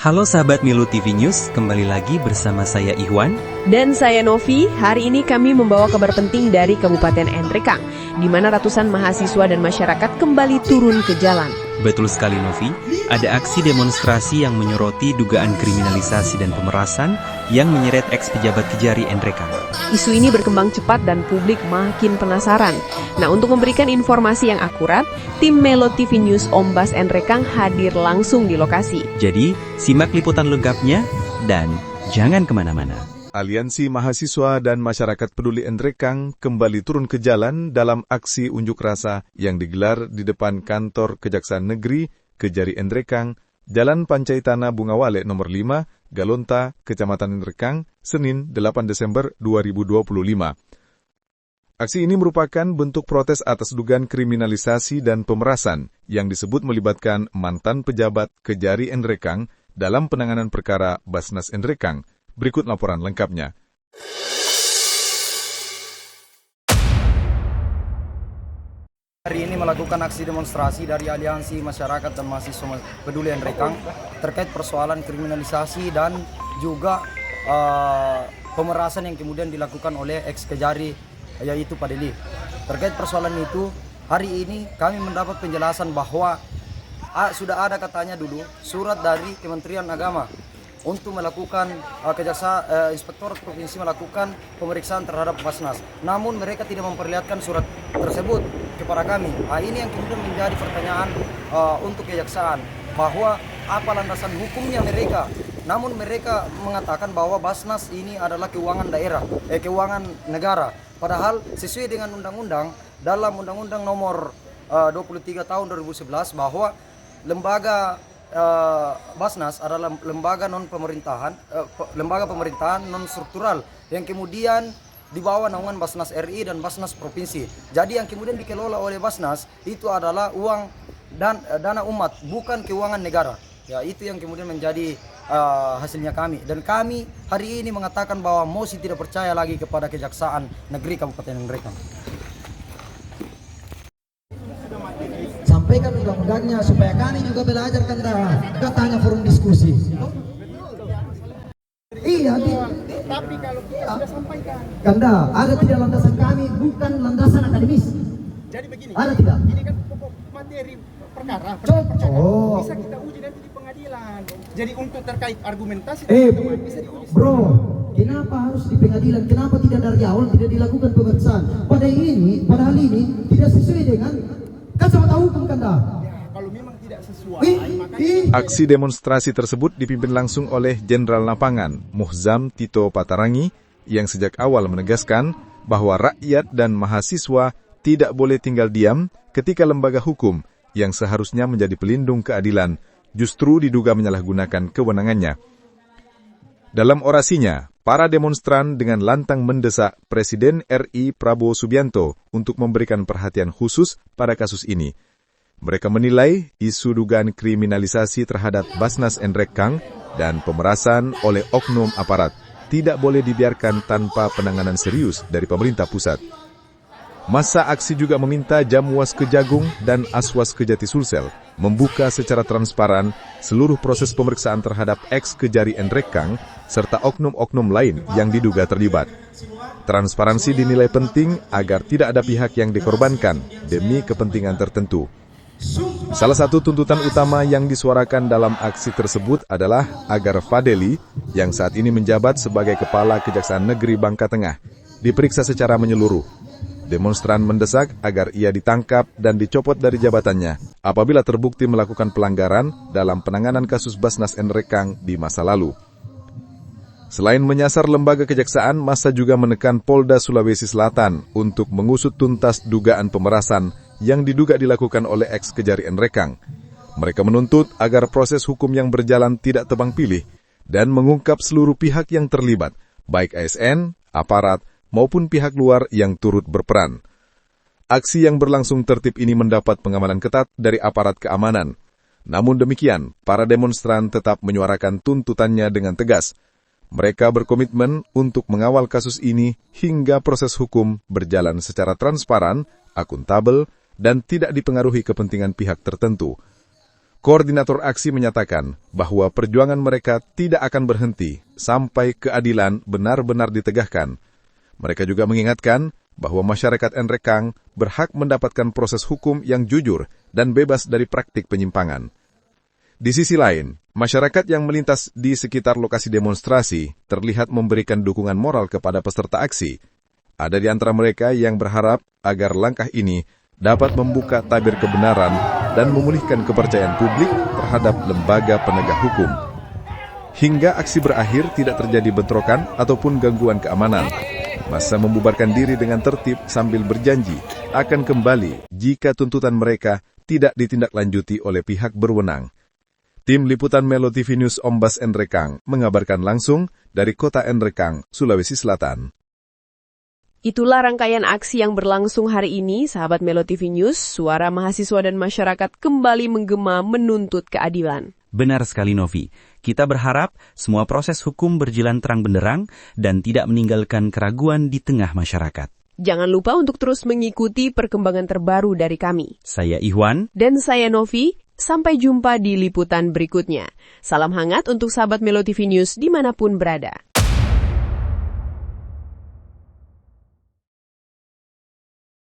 Halo sahabat Milu TV News, kembali lagi bersama saya Iwan. Dan saya Novi. Hari ini kami membawa kabar penting dari Kabupaten Nrekang, di mana ratusan mahasiswa dan masyarakat kembali turun ke jalan. Betul sekali Novi, ada aksi demonstrasi yang menyoroti dugaan kriminalisasi dan pemerasan yang menyeret ex-pejabat Kejari Nrekang. Isu ini berkembang cepat dan publik makin penasaran. Nah, untuk memberikan informasi yang akurat, tim Melo TV News Ombas Nrekang hadir langsung di lokasi. Jadi, simak liputan lengkapnya dan jangan kemana-mana. Aliansi Mahasiswa dan Masyarakat Peduli Nrekang kembali turun ke jalan dalam aksi unjuk rasa yang digelar di depan kantor Kejaksaan Negeri Kejari Nrekang, Jalan Pancaitana Bungawale nomor 5, Galonta, Kecamatan Nrekang, Senin 8 Desember 2025. Aksi ini merupakan bentuk protes atas dugaan kriminalisasi dan pemerasan yang disebut melibatkan mantan pejabat Kejari Nrekang dalam penanganan perkara Basnas Nrekang. Berikut laporan lengkapnya. Hari ini melakukan aksi demonstrasi dari Aliansi Masyarakat dan Mahasiswa Peduli Nrekang terkait persoalan kriminalisasi dan juga pemerasan yang kemudian dilakukan oleh ex-Kejari, yaitu Pak Deli. Terkait persoalan itu, hari ini kami mendapat penjelasan bahwa sudah ada katanya dulu surat dari Kementerian Agama untuk melakukan Inspektorat Provinsi melakukan pemeriksaan terhadap Basnas. Namun mereka tidak memperlihatkan surat tersebut kepada kami. Ini yang kemudian menjadi pertanyaan untuk kejaksaan, bahwa apa landasan hukumnya mereka. Namun mereka mengatakan bahwa Basnas ini adalah keuangan daerah, keuangan negara. Padahal sesuai dengan undang-undang, dalam Undang-Undang nomor 23 tahun 2011 bahwa lembaga Basnas adalah lembaga non-pemerintahan, lembaga pemerintahan non-struktural yang kemudian di bawah naungan Basnas RI dan Basnas Provinsi. Jadi yang kemudian dikelola oleh Basnas itu adalah uang dan dana umat, bukan keuangan negara. Ya, itu yang kemudian menjadi hasilnya kami. Dan kami hari ini mengatakan bahwa Mosi tidak percaya lagi kepada Kejaksaan Negeri Kabupaten Nrekang. Sampaikan undang-undangnya supaya kami juga belajar katanya forum diskusi. Iya, tapi kalau kita sudah sampaikan. Kanda, ada tidak landasan kami bukan landasan akademis. Jadi begini. Ada tidak? Ini kan pokok materi perkara. Bisa kita uji nanti di pengadilan. Jadi untuk terkait argumentasi bisa diuji. Bro, kenapa harus di pengadilan? Kenapa tidak dari awal tidak dilakukan pemeriksaan? Padahal ini tidak sesuai dengan kacamata hukum, Kanda. Kalau memang tidak sesuai, Aksi demonstrasi tersebut dipimpin langsung oleh Jenderal Lapangan Muhzam Tito Patarangi yang sejak awal menegaskan bahwa rakyat dan mahasiswa tidak boleh tinggal diam ketika lembaga hukum yang seharusnya menjadi pelindung keadilan justru diduga menyalahgunakan kewenangannya. Dalam orasinya, para demonstran dengan lantang mendesak Presiden RI Prabowo Subianto untuk memberikan perhatian khusus pada kasus ini. Mereka menilai isu dugaan kriminalisasi terhadap Basnas Nrekang dan pemerasan oleh oknum aparat tidak boleh dibiarkan tanpa penanganan serius dari pemerintah pusat. Massa aksi juga meminta Jamwas Kejagung dan Aswas Kejati Sulsel membuka secara transparan seluruh proses pemeriksaan terhadap ex-Kejari Nrekang serta oknum-oknum lain yang diduga terlibat. Transparansi dinilai penting agar tidak ada pihak yang dikorbankan demi kepentingan tertentu. Salah satu tuntutan utama yang disuarakan dalam aksi tersebut adalah agar Fadeli, yang saat ini menjabat sebagai Kepala Kejaksaan Negeri Bangka Tengah, diperiksa secara menyeluruh. Demonstran mendesak agar ia ditangkap dan dicopot dari jabatannya apabila terbukti melakukan pelanggaran dalam penanganan kasus Basnas Nrekang di masa lalu. Selain menyasar lembaga kejaksaan, massa juga menekan Polda Sulawesi Selatan untuk mengusut tuntas dugaan pemerasan yang diduga dilakukan oleh ex-Kejari Nrekang. Mereka menuntut agar proses hukum yang berjalan tidak tebang pilih dan mengungkap seluruh pihak yang terlibat, baik ASN, aparat, maupun pihak luar yang turut berperan. Aksi yang berlangsung tertib ini mendapat pengamanan ketat dari aparat keamanan. Namun demikian, para demonstran tetap menyuarakan tuntutannya dengan tegas. Mereka berkomitmen untuk mengawal kasus ini hingga proses hukum berjalan secara transparan, akuntabel, dan tidak dipengaruhi kepentingan pihak tertentu. Koordinator aksi menyatakan bahwa perjuangan mereka tidak akan berhenti sampai keadilan benar-benar ditegakkan. Mereka juga mengingatkan bahwa masyarakat Nrekang berhak mendapatkan proses hukum yang jujur dan bebas dari praktik penyimpangan. Di sisi lain, masyarakat yang melintas di sekitar lokasi demonstrasi terlihat memberikan dukungan moral kepada peserta aksi. Ada di antara mereka yang berharap agar langkah ini dapat membuka tabir kebenaran dan memulihkan kepercayaan publik terhadap lembaga penegak hukum. Hingga aksi berakhir tidak terjadi bentrokan ataupun gangguan keamanan. Massa membubarkan diri dengan tertib sambil berjanji akan kembali jika tuntutan mereka tidak ditindaklanjuti oleh pihak berwenang. Tim Liputan Melo TV News Ombas Nrekang mengabarkan langsung dari kota Nrekang, Sulawesi Selatan. Itulah rangkaian aksi yang berlangsung hari ini, sahabat Melo TV News. Suara mahasiswa dan masyarakat kembali menggema menuntut keadilan. Benar sekali, Novi. Kita berharap semua proses hukum berjalan terang benderang dan tidak meninggalkan keraguan di tengah masyarakat. Jangan lupa untuk terus mengikuti perkembangan terbaru dari kami. Saya Ihwan. Dan saya Novi. Sampai jumpa di liputan berikutnya. Salam hangat untuk sahabat Melo TV News dimanapun berada.